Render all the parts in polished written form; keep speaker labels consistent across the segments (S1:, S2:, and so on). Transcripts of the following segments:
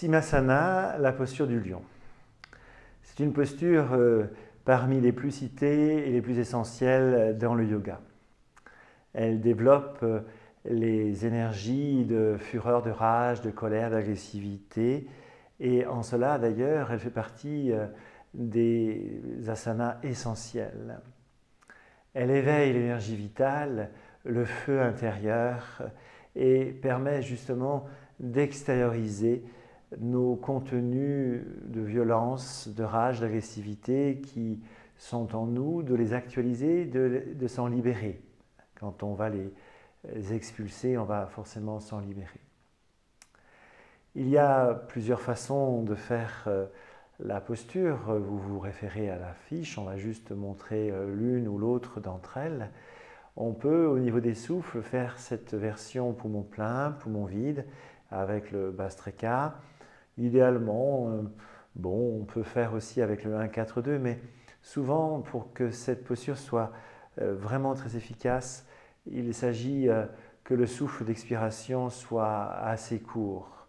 S1: Simhasana, la posture du lion. C'est une posture parmi les plus citées et les plus essentielles dans le yoga. Elle développe les énergies de fureur, de rage, de colère, d'agressivité. Et en cela, d'ailleurs, elle fait partie des asanas essentiels. Elle éveille l'énergie vitale, le feu intérieur et permet justement d'extérioriser nos contenus de violence, de rage, d'agressivité qui sont en nous, de les actualiser, de s'en libérer. Quand on va les expulser, on va forcément s'en libérer. Il y a plusieurs façons de faire la posture. Vous vous référez à la fiche, on va juste montrer l'une ou l'autre d'entre elles. On peut, au niveau des souffles, faire cette version poumon plein, poumon vide, avec le Bhastrika. Idéalement, on peut faire aussi avec le 1-4-2, mais souvent, pour que cette posture soit vraiment très efficace, il s'agit que le souffle d'expiration soit assez court.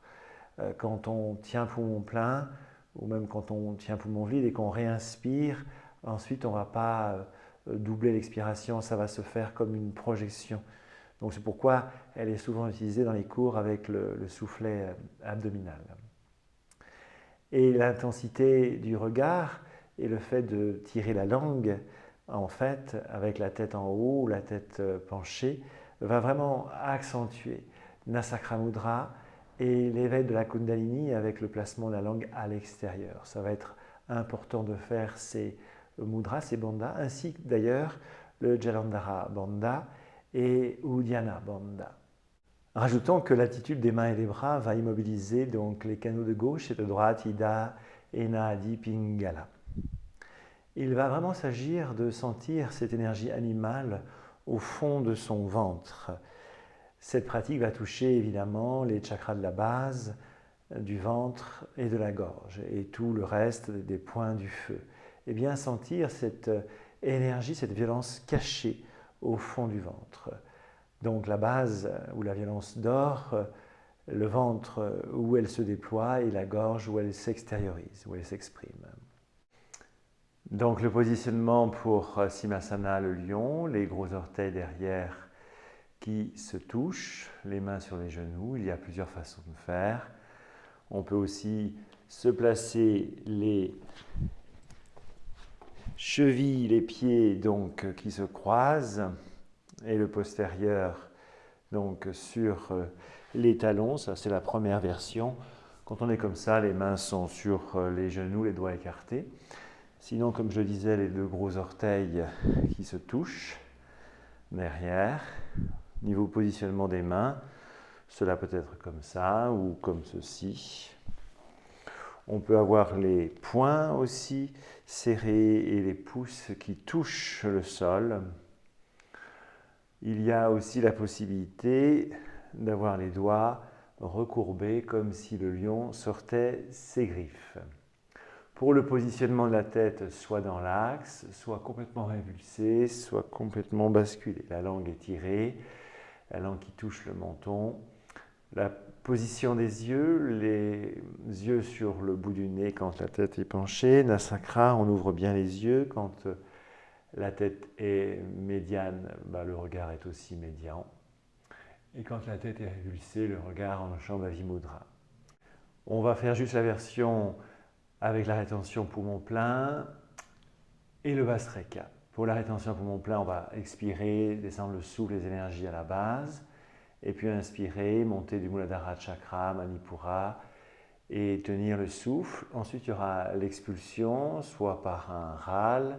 S1: Quand on tient poumon plein, ou même quand on tient poumon vide et qu'on réinspire, ensuite on ne va pas doubler l'expiration, ça va se faire comme une projection. Donc c'est pourquoi elle est souvent utilisée dans les cours avec le soufflet abdominal. Et l'intensité du regard et le fait de tirer la langue, en fait, avec la tête en haut ou la tête penchée, va vraiment accentuer Nasakra Mudra et l'éveil de la Kundalini avec le placement de la langue à l'extérieur. Ça va être important de faire ces mudras, ces bandhas, ainsi que d'ailleurs le Jalandhara Bandha et Uddiyana Bandha. Rajoutons que l'attitude des mains et des bras va immobiliser donc les canaux de gauche et de droite, Ida, Ena, Adi, Pingala. Il va vraiment s'agir de sentir cette énergie animale au fond de son ventre. Cette pratique va toucher évidemment les chakras de la base, du ventre et de la gorge, et tout le reste des points du feu. Et bien sentir cette énergie, cette violence cachée au fond du ventre. Donc la base où la violence dort, le ventre où elle se déploie et la gorge où elle s'extériorise, où elle s'exprime. Donc le positionnement pour Simhasana, le lion, les gros orteils derrière qui se touchent, les mains sur les genoux. Il y a plusieurs façons de faire. On peut aussi se placer les chevilles, les pieds donc qui se croisent et le postérieur donc sur les talons. Ça c'est la première version. Quand on est comme ça, les mains sont sur les genoux, les doigts écartés. Sinon, comme je le disais, les deux gros orteils qui se touchent derrière. Niveau positionnement des mains, cela peut être comme ça ou comme ceci. On peut avoir les poings aussi serrés et les pouces qui touchent le sol. Il y a aussi la possibilité d'avoir les doigts recourbés comme si le lion sortait ses griffes. Pour le positionnement de la tête, soit dans l'axe, soit complètement révulsé, soit complètement basculé. La langue est tirée, la langue qui touche le menton. La position des yeux, les yeux sur le bout du nez quand la tête est penchée. Nasakra, on ouvre bien les yeux. Quand la tête est médiane, le regard est aussi médian. Et quand la tête est révulsée, le regard en Shambhavi Mudra. On va faire juste la version avec la rétention poumon plein et le Bhastrika. Pour la rétention poumon plein, on va expirer, descendre le souffle, les énergies à la base, et puis inspirer, monter du Muladhara Chakra, Manipura, et tenir le souffle. Ensuite, il y aura l'expulsion, soit par un râle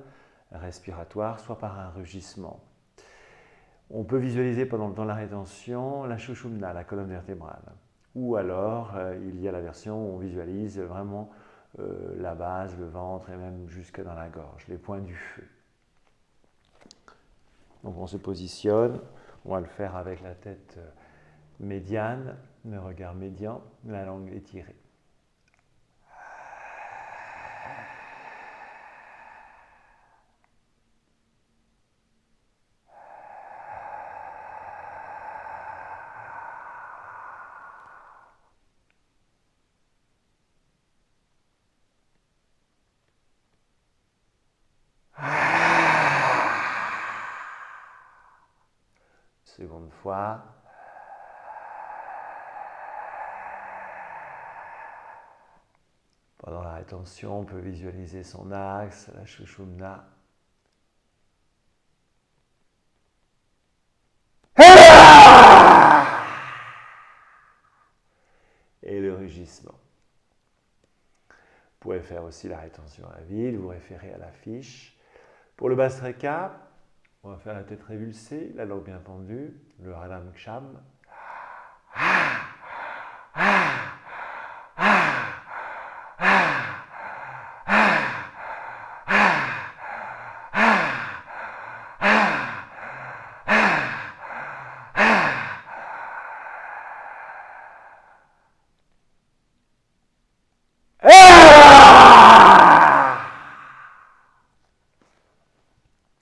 S1: respiratoire, soit par un rugissement. On peut visualiser dans la rétention la Shushumna, la colonne vertébrale. Ou alors, il y a la version où on visualise vraiment la base, le ventre et même jusque dans la gorge, les points du feu. Donc on se positionne, on va le faire avec la tête médiane, le regard médian, la langue étirée. Seconde fois. Pendant la rétention, on peut visualiser son axe, la Sushumna. Et le rugissement. Vous pouvez faire aussi la rétention à vide, vous référez à la fiche. Pour le Bhastrika, on va faire la tête révulsée, la langue bien pendue, le Radham Ksham.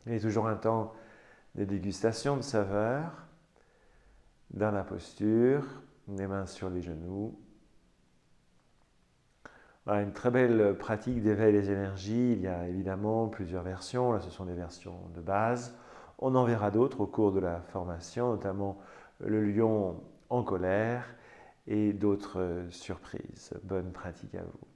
S1: Et toujours un temps de dégustation de saveurs dans la posture, les mains sur les genoux. Voilà, une très belle pratique d'éveil des énergies. Il y a évidemment plusieurs versions. Là, ce sont des versions de base. On en verra d'autres au cours de la formation, notamment le lion en colère et d'autres surprises. Bonne pratique à vous.